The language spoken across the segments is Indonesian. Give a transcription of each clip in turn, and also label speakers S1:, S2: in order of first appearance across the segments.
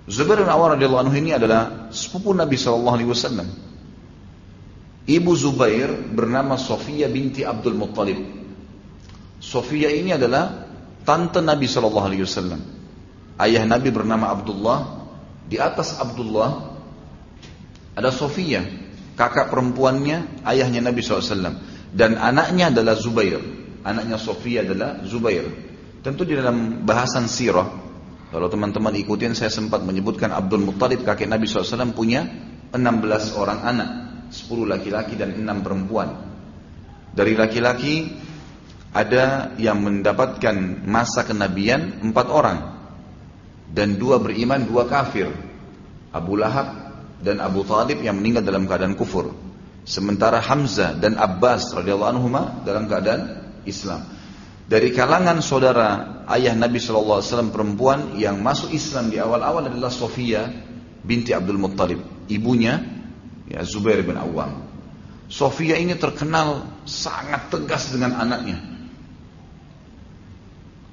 S1: Zubair bin Awwam radhiyallahu anhu ini adalah sepupu Nabi SAW. Ibu Zubair bernama Sofiyah binti Abdul Muttalib. Sofiyah ini adalah tante Nabi SAW. Ayah Nabi bernama Abdullah. Di atas Abdullah ada Sofiyah, kakak perempuannya ayahnya Nabi SAW. Dan anaknya adalah Zubair. Anaknya Sofiyah adalah Zubair. Tentu di dalam bahasan sirah, kalau teman-teman ikutin, saya sempat menyebutkan Abdul Muttalib kakek Nabi SAW punya 16 orang anak, 10 laki-laki dan 6 perempuan. Dari laki-laki ada yang mendapatkan masa kenabian 4 orang, dan 2 beriman, 2 kafir, Abu Lahab dan Abu Talib yang meninggal dalam keadaan kufur. Sementara Hamzah dan Abbas radhiyallahu anhuma dalam keadaan Islam. Dari kalangan saudara ayah Nabi SAW perempuan yang masuk Islam di awal-awal adalah Sofiyah binti Abdul Muttalib, ibunya ya Zubair bin Awwam. Sofiyah ini terkenal sangat tegas dengan anaknya.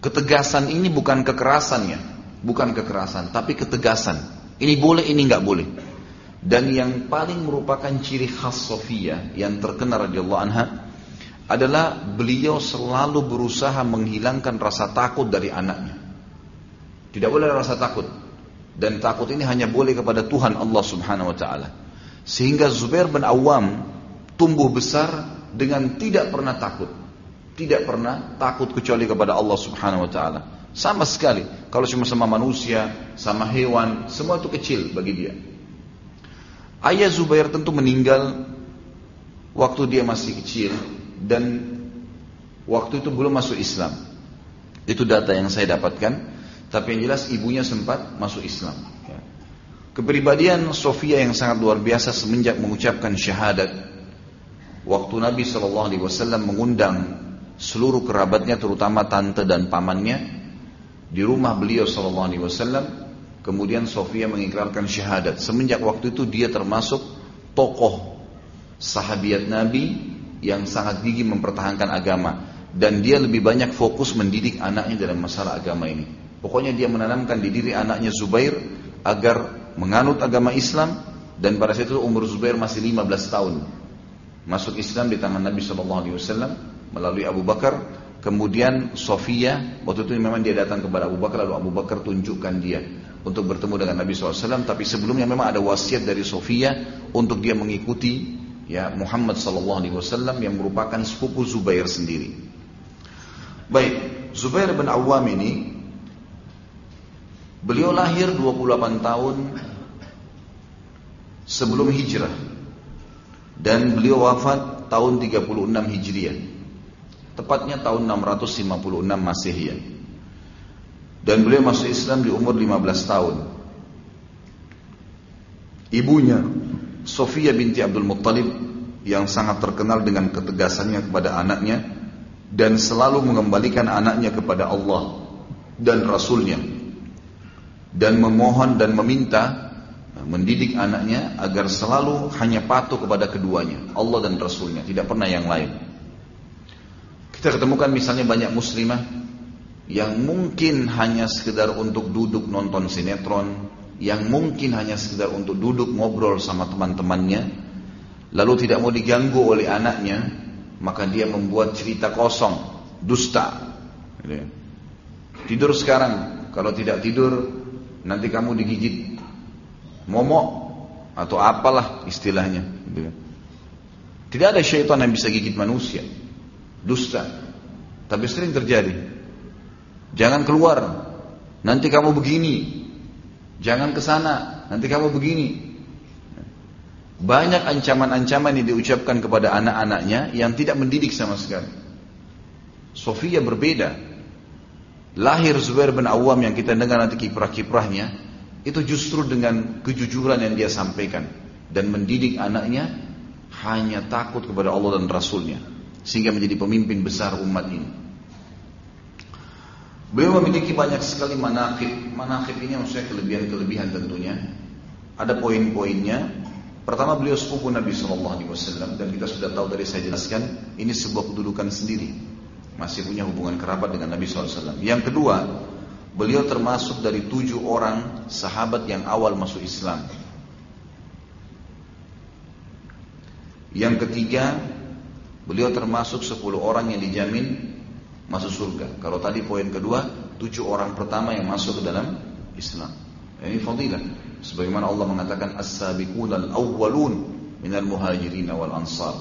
S1: Ketegasan ini bukan kekerasannya, bukan kekerasan, tapi ketegasan. Ini boleh, ini nggak boleh. Dan yang paling merupakan ciri khas Sofiyah yang terkenal radhiyallahu anha adalah beliau selalu berusaha menghilangkan rasa takut dari anaknya. Tidak boleh rasa takut. Dan takut ini hanya boleh kepada Tuhan Allah Subhanahu wa taala. Sehingga Zubair bin Awwam tumbuh besar dengan tidak pernah takut. Tidak pernah takut kecuali kepada Allah Subhanahu wa taala. Sama sekali. Kalau cuma sama manusia, sama hewan, semua itu kecil bagi dia. Ayah Zubair tentu meninggal waktu dia masih kecil dan waktu itu belum masuk Islam. Itu data yang saya dapatkan. Tapi yang jelas ibunya sempat masuk Islam. Kepribadian Sofiyah yang sangat luar biasa semenjak mengucapkan syahadat. Waktu Nabi SAW mengundang seluruh kerabatnya, terutama tante dan pamannya, di rumah beliau SAW. Kemudian Sofiyah mengikrarkan syahadat. Semenjak waktu itu dia termasuk tokoh sahabiat Nabi yang sangat gigih mempertahankan agama. Dan dia lebih banyak fokus mendidik anaknya dalam masalah agama ini. Pokoknya dia menanamkan di diri anaknya Zubair agar menganut agama Islam. Dan pada saat itu umur Zubair masih 15 tahun. Masuk Islam di tangan Nabi SAW melalui Abu Bakar. Kemudian Sofiyah, waktu itu memang dia datang kepada Abu Bakar, lalu Abu Bakar tunjukkan dia untuk bertemu dengan Nabi SAW. Tapi sebelumnya memang ada wasiat dari Sofiyah untuk dia mengikuti ya Muhammad SAW yang merupakan sepupu Zubair sendiri. Baik, Zubair bin Awwam ini beliau lahir 28 tahun sebelum hijrah dan beliau wafat tahun 36 Hijriah. Tepatnya tahun 656 Masihiyah. Dan beliau masuk Islam di umur 15 tahun. Ibunya Sofiyah binti Abdul Muttalib yang sangat terkenal dengan ketegasannya kepada anaknya dan selalu mengembalikan anaknya kepada Allah dan Rasulnya, dan memohon dan meminta mendidik anaknya agar selalu hanya patuh kepada keduanya, Allah dan Rasulnya, tidak pernah yang lain. Kita ketemukan misalnya banyak muslimah yang mungkin hanya sekedar untuk duduk nonton sinetron, yang mungkin hanya sekedar untuk duduk ngobrol sama teman-temannya, lalu tidak mau diganggu oleh anaknya, maka dia membuat cerita kosong, dusta. Tidur sekarang, kalau tidak tidur nanti kamu digigit momok atau apalah istilahnya. Tidak ada syaitan yang bisa gigit manusia. Dusta. Tapi sering terjadi. Jangan keluar, nanti kamu begini. Jangan ke sana, nanti kamu begini. Banyak ancaman-ancaman yang diucapkan kepada anak-anaknya yang tidak mendidik sama sekali. Sofiyah berbeda. Lahir Zubair bin Awwam yang kita dengar nanti kiprah-kiprahnya, itu justru dengan kejujuran yang dia sampaikan dan mendidik anaknya hanya takut kepada Allah dan Rasulnya, sehingga menjadi pemimpin besar umat ini. Beliau memiliki banyak sekali manaqib. Manaqib ini maksudnya kelebihan-kelebihan tentunya. Ada poin-poinnya. Pertama, beliau sepupu Nabi SAW, dan kita sudah tahu dari saya jelaskan, ini sebuah kedudukan sendiri. Masih punya hubungan kerabat dengan Nabi SAW. Yang kedua, beliau termasuk dari 7 orang sahabat yang awal masuk Islam. Yang ketiga, beliau termasuk 10 orang yang dijamin masuk surga. Kalau tadi poin kedua, 7 orang pertama yang masuk ke dalam Islam. Ini fadilah. Sebagaimana Allah mengatakan as-sabiqunal awwalun minal muhajirin wal ansar.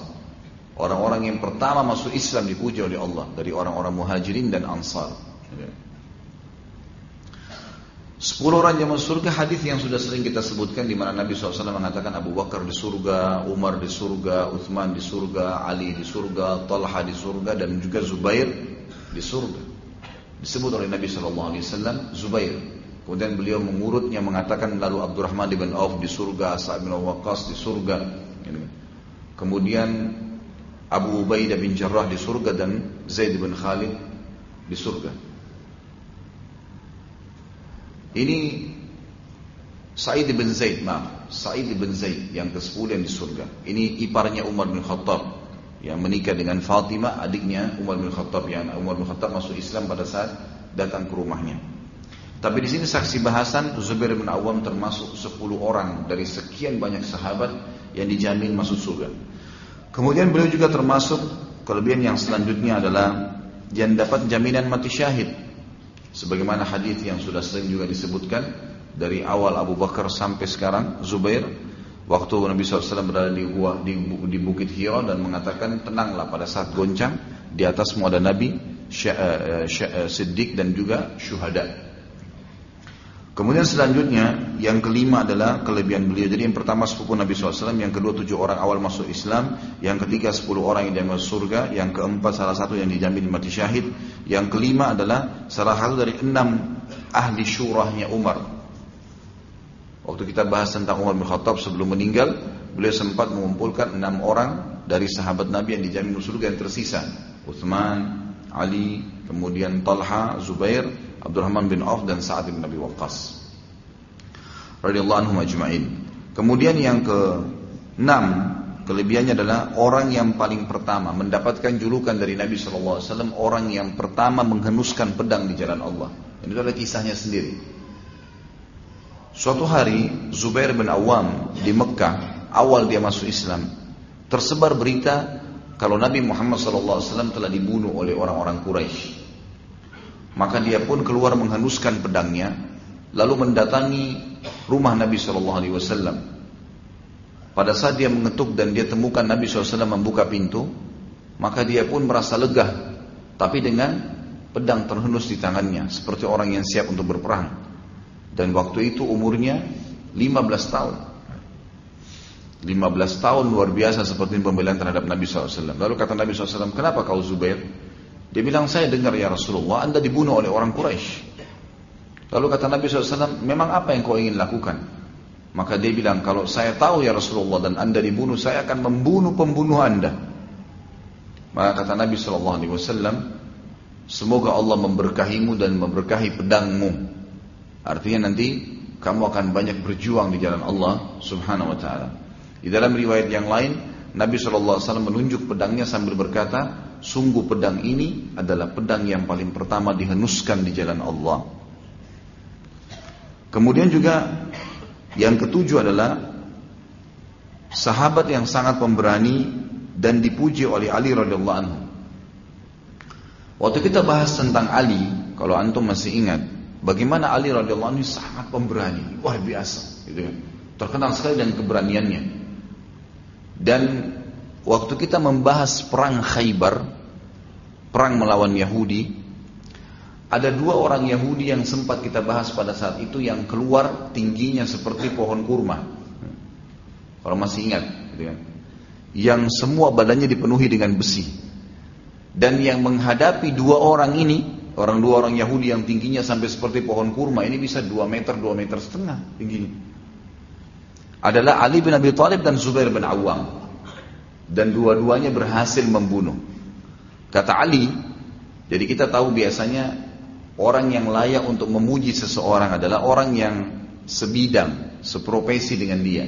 S1: Orang-orang yang pertama masuk Islam dipuji oleh Allah dari orang-orang muhajirin dan ansar. 10 orang yang masuk surga, hadis yang sudah sering kita sebutkan di mana Nabi SAW mengatakan Abu Bakar di surga, Umar di surga, Uthman di surga, Ali di surga, Talha di surga, dan juga Zubair di surga. Disebut oleh Nabi SAW Zubair. Kemudian beliau mengurutnya mengatakan lalu Abdurrahman bin Auf di surga, Sa'ad bin Waqqas di surga. Kemudian Abu Ubaidah bin Jarrah di surga dan Zaid bin Khalid di surga. Ini Sa'id bin Zaid, Sa'id bin Zaid yang ke-10 yang di surga. Ini iparnya Umar bin Khattab yang menikah dengan Fatimah, adiknya Umar bin Khattab, yang Umar bin Khattab masuk Islam pada saat datang ke rumahnya. Tapi di sini saksi bahasan Zubair bin Awam termasuk 10 orang dari sekian banyak sahabat yang dijamin masuk surga. Kemudian beliau juga termasuk kelebihan yang selanjutnya adalah yang dapat jaminan mati syahid. Sebagaimana hadis yang sudah sering juga disebutkan dari awal Abu Bakar sampai sekarang Zubair, waktu Nabi SAW berada di Bukit Hira dan mengatakan tenanglah pada saat goncang, di atasmu ada Nabi, Siddiq dan juga syuhada. Kemudian selanjutnya yang kelima adalah kelebihan beliau. Jadi yang pertama sepupu Nabi SAW, yang kedua 7 orang awal masuk Islam, yang ketiga 10 orang yang dijamin masuk surga, yang keempat salah satu yang dijamin mati syahid, yang kelima adalah salah satu dari 6 ahli syurahnya Umar. Waktu kita bahas tentang Umar bin Khattab sebelum meninggal, beliau sempat mengumpulkan 6 orang dari sahabat Nabi yang dijamin masuk surga yang tersisa. Uthman, Ali, kemudian Talha, Zubair, Abdurrahman bin Auf dan Sa'ad bin Abi Waqqas radhiyallahu anhum ajma'in. Kemudian yang ke-6 kelebihannya adalah orang yang paling pertama mendapatkan julukan dari Nabi SAW, orang yang pertama menghenuskan pedang di jalan Allah. Ini adalah kisahnya sendiri. Suatu hari Zubair bin Awam di Mekah, awal dia masuk Islam, tersebar berita kalau Nabi Muhammad SAW telah dibunuh oleh orang-orang Quraisy. Maka dia pun keluar menghenuskan pedangnya, lalu mendatangi rumah Nabi SAW. Pada saat dia mengetuk dan dia temukan Nabi SAW membuka pintu, maka dia pun merasa lega, tapi dengan pedang terhenus di tangannya, seperti orang yang siap untuk berperang. Dan waktu itu umurnya 15 tahun. 15 tahun luar biasa seperti pembelaan terhadap Nabi SAW. Lalu kata Nabi SAW, kenapa kau Zubair? Dia bilang, saya dengar ya Rasulullah, Anda dibunuh oleh orang Quraisy. Lalu kata Nabi SAW, memang apa yang kau ingin lakukan? Maka dia bilang, kalau saya tahu ya Rasulullah dan Anda dibunuh, saya akan membunuh pembunuh Anda. Maka kata Nabi SAW, semoga Allah memberkahimu dan memberkahi pedangmu. Artinya nanti kamu akan banyak berjuang di jalan Allah Subhanahu wa ta'ala. Di dalam riwayat yang lain, Nabi SAW menunjuk pedangnya sambil berkata, sungguh pedang ini adalah pedang yang paling pertama dihenuskan di jalan Allah. Kemudian juga yang ketujuh adalah sahabat yang sangat pemberani dan dipuji oleh Ali radhiyallahu anhu. Waktu kita bahas tentang Ali, kalau antum masih ingat, bagaimana Ali radhiyallahu anhu sangat pemberani, luar biasa, gitu kan? Terkenal sekali dengan keberaniannya. Dan waktu kita membahas perang Khaybar, perang melawan Yahudi, ada 2 orang Yahudi yang sempat kita bahas pada saat itu yang keluar tingginya seperti pohon kurma. Kalau masih ingat, gitu kan? Yang semua badannya dipenuhi dengan besi. Dan yang menghadapi 2 orang ini, 2 orang Yahudi yang tingginya sampai seperti pohon kurma, ini bisa 2 meter, 2 meter setengah tingginya, adalah Ali bin Abi Thalib dan Zubair bin Awam. Dan dua-duanya berhasil membunuh. Kata Ali, jadi kita tahu biasanya orang yang layak untuk memuji seseorang adalah orang yang sebidang, seprofesi dengan dia.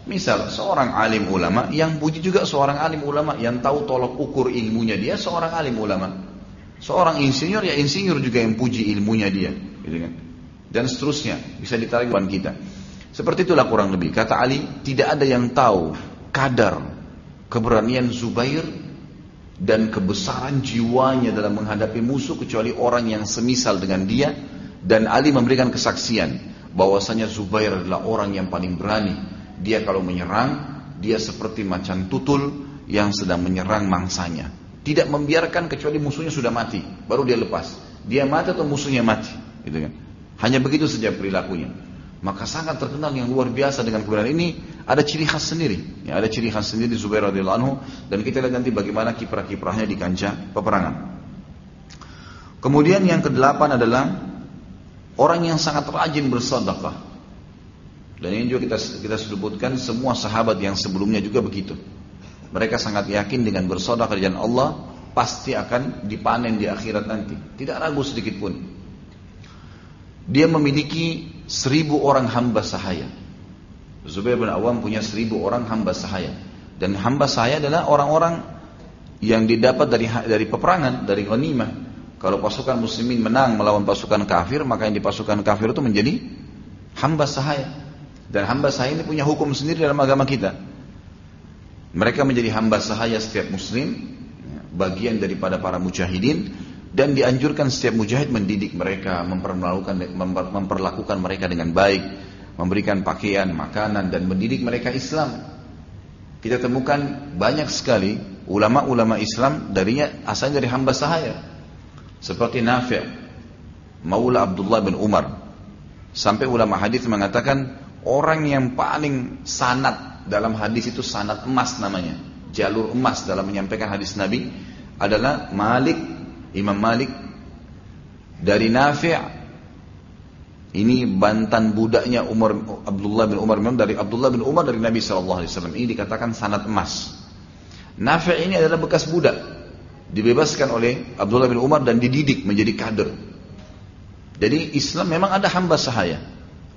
S1: Misal seorang alim ulama yang puji juga seorang alim ulama yang tahu tolok ukur ilmunya dia seorang alim ulama. Seorang insinyur, ya insinyur juga yang puji ilmunya dia, gitu kan. Dan seterusnya, bisa ditarik bukan kita. Seperti itulah kurang lebih. Kata Ali, tidak ada yang tahu kadar keberanian Zubair dan kebesaran jiwanya dalam menghadapi musuh kecuali orang yang semisal dengan dia. Dan Ali memberikan kesaksian bahwasanya Zubair adalah orang yang paling berani. Dia kalau menyerang, dia seperti macan tutul yang sedang menyerang mangsanya. Tidak membiarkan kecuali musuhnya sudah mati, baru dia lepas. Dia mati atau musuhnya mati, gitu kan. Hanya begitu saja perilakunya. Maka sangat terkenal yang luar biasa dengan keberanian ini. Ada ciri khas sendiri, ya, ada ciri khas sendiri Zubair radhiyallahu anhu. Dan kita lihat nanti bagaimana kiprah-kiprahnya di kancah peperangan. Kemudian yang kedelapan adalah orang yang sangat rajin bersedekah. Dan ini juga kita sebutkan semua sahabat yang sebelumnya juga begitu. Mereka sangat yakin dengan bersedekah di jalan Allah pasti akan dipanen di akhirat nanti. Tidak ragu sedikit pun. Dia memiliki 1000 orang hamba sahaya. Zubair bin Awam punya 1000 orang hamba sahaya. Dan hamba sahaya adalah orang-orang yang didapat dari peperangan, dari ghanimah. Kalau pasukan muslimin menang melawan pasukan kafir, maka yang di pasukan kafir itu menjadi hamba sahaya. Dan hamba sahaya ini punya hukum sendiri dalam agama kita. Mereka menjadi hamba sahaya setiap muslim, bagian daripada para mujahidin, dan dianjurkan setiap mujahid mendidik mereka, memperlakukan mereka dengan baik, memberikan pakaian, makanan, dan mendidik mereka Islam. Kita temukan banyak sekali ulama-ulama Islam darinya asalnya dari hamba sahaya, seperti Nafi', Maula Abdullah bin Umar. Sampai ulama hadis mengatakan orang yang paling sanad dalam hadis itu sanad emas namanya, jalur emas dalam menyampaikan hadis Nabi adalah Imam Malik dari Nafi'. Ini bantan budaknya Abdullah bin Umar, memang dari Abdullah bin Umar dari Nabi SAW. Ini dikatakan sanad emas. Nafi' ini adalah bekas budak, dibebaskan oleh Abdullah bin Umar dan dididik menjadi kader. Jadi Islam memang ada hamba sahaya,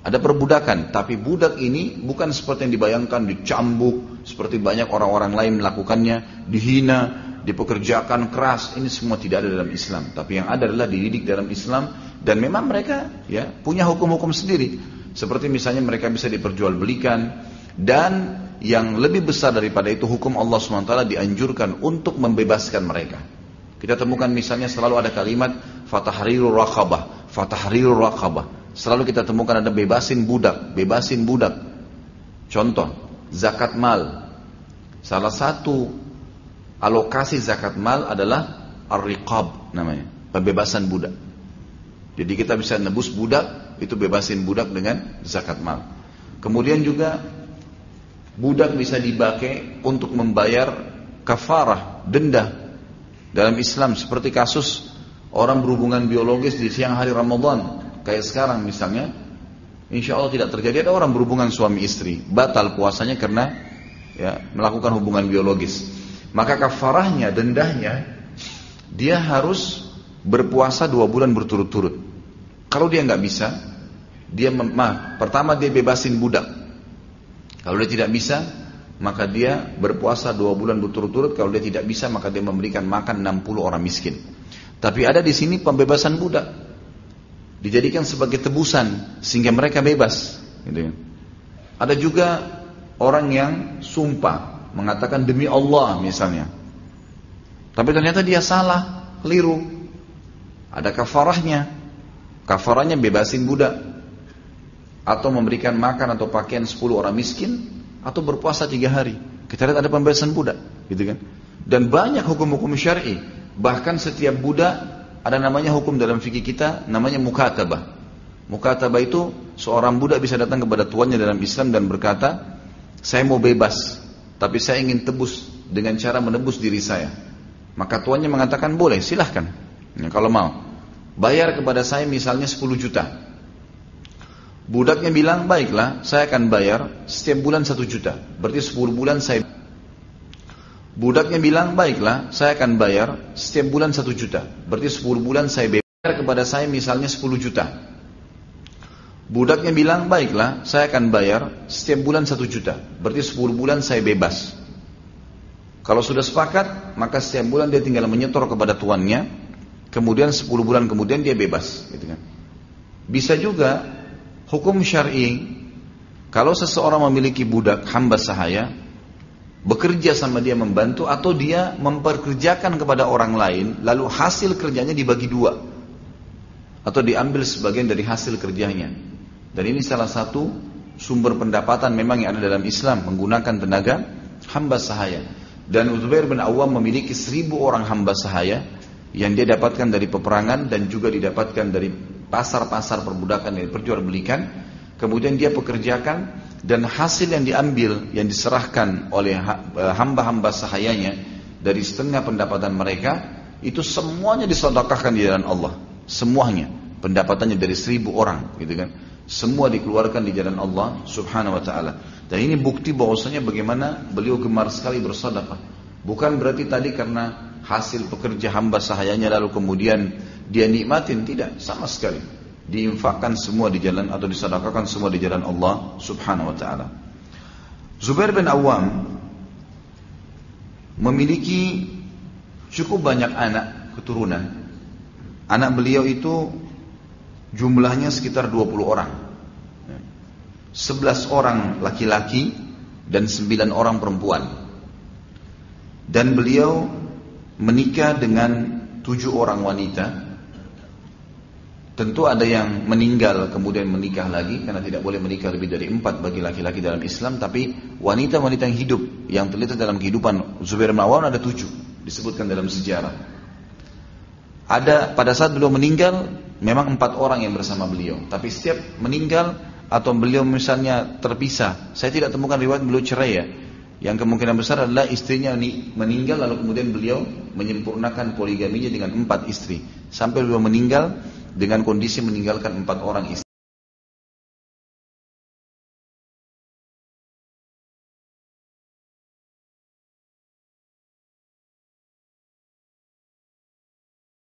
S1: ada perbudakan, tapi budak ini bukan seperti yang dibayangkan, dicambuk seperti banyak orang-orang lain melakukannya, dihina, dipekerjakan keras. Ini semua tidak ada dalam Islam. Tapi yang ada adalah dididik dalam Islam, dan memang mereka ya punya hukum-hukum sendiri. Seperti misalnya mereka bisa diperjualbelikan, dan yang lebih besar daripada itu hukum Allah SWT dianjurkan untuk membebaskan mereka. Kita temukan misalnya selalu ada kalimat fatahrirur raqabah, fatahrirur raqabah. Selalu kita temukan ada bebasin budak, bebasin budak. Contoh, zakat mal. Salah satu alokasi zakat mal adalah ar-riqab namanya, pembebasan budak. Jadi kita bisa nebus budak, itu bebasin budak dengan zakat mal. Kemudian juga budak bisa dipakai untuk membayar kafarah, denda dalam Islam, seperti kasus orang berhubungan biologis di siang hari Ramadan. Kayak sekarang misalnya, insya Allah tidak terjadi, ada orang berhubungan suami istri, batal puasanya karena ya, melakukan hubungan biologis. Maka kafarahnya, dendahnya, dia harus berpuasa 2 bulan berturut-turut. Kalau dia nggak bisa, pertama dia bebasin budak. Kalau dia tidak bisa, maka dia berpuasa 2 bulan berturut-turut. Kalau dia tidak bisa, maka dia memberikan makan 60 orang miskin. Tapi ada di sini pembebasan budak, dijadikan sebagai tebusan sehingga mereka bebas. Gitu. Ada juga orang yang sumpah mengatakan demi Allah misalnya, tapi ternyata dia salah, keliru. Ada kafarahnya. Kafarahnya bebasin budak, atau memberikan makan atau pakaian 10 orang miskin, atau berpuasa 3 hari. Kita lihat ada pembebasan budak, gitu kan? Dan banyak hukum-hukum syar'i. Bahkan setiap budak ada namanya hukum dalam fikih kita, namanya mukatabah. Mukatabah itu seorang budak bisa datang kepada tuannya dalam Islam dan berkata, saya mau bebas, tapi saya ingin tebus dengan cara menebus diri saya. Maka tuannya mengatakan boleh, silahkan. Ya, kalau mau, bayar kepada saya misalnya 10 juta. Budaknya bilang, baiklah, saya akan bayar setiap bulan 1 juta. Berarti 10 bulan saya. Budaknya bilang, baiklah, saya akan bayar setiap bulan 1 juta. Berarti 10 bulan saya bayar kepada saya misalnya 10 juta. Budaknya bilang, baiklah, saya akan bayar setiap bulan 1 juta. Berarti 10 bulan saya bebas. Kalau sudah sepakat, maka setiap bulan dia tinggal menyetor kepada tuannya. kemudian 10 bulan kemudian dia bebas, gitu kan. Bisa juga hukum syar'i, kalau seseorang memiliki budak hamba sahaya, bekerja sama dia, membantu, atau dia memperkerjakan kepada orang lain, lalu hasil kerjanya dibagi dua, atau diambil sebagian dari hasil kerjanya. Dan ini salah satu sumber pendapatan memang yang ada dalam Islam, menggunakan tenaga hamba sahaya. Dan Zubair bin Awam memiliki 1000 orang hamba sahaya yang dia dapatkan dari peperangan dan juga didapatkan dari pasar-pasar perbudakan yang diperjualbelikan. Kemudian dia pekerjakan, dan hasil yang diambil, yang diserahkan oleh hamba-hamba sahayanya dari setengah pendapatan mereka, itu semuanya disedekahkan di jalan Allah. Semuanya, pendapatannya dari 1000 orang, gitu kan. Semua dikeluarkan di jalan Allah subhanahu wa ta'ala. Dan ini bukti bahwasanya bagaimana beliau gemar sekali bersedekah. Bukan berarti tadi karena hasil pekerja hamba sahayanya lalu kemudian dia nikmatin, tidak, sama sekali. Diinfakkan semua di jalan, atau disedekahkan semua di jalan Allah subhanahu wa ta'ala. Zubair bin Awam memiliki cukup banyak anak keturunan. Anak beliau itu jumlahnya sekitar 20 orang. 11 orang laki-laki dan 9 orang perempuan. Dan beliau menikah dengan 7 orang wanita. Tentu ada yang meninggal kemudian menikah lagi, karena tidak boleh menikah lebih dari 4 bagi laki-laki dalam Islam. Tapi wanita-wanita yang hidup, yang terlihat dalam kehidupan Zubair bin Awam ada 7, disebutkan dalam sejarah. Ada pada saat beliau meninggal, memang 4 orang yang bersama beliau. Tapi setiap meninggal atau beliau misalnya terpisah, saya tidak temukan riwayat beliau cerai ya. Yang kemungkinan besar adalah istrinya meninggal, lalu kemudian beliau menyempurnakan poligaminya dengan 4 istri. Sampai beliau meninggal dengan kondisi meninggalkan 4 orang istri.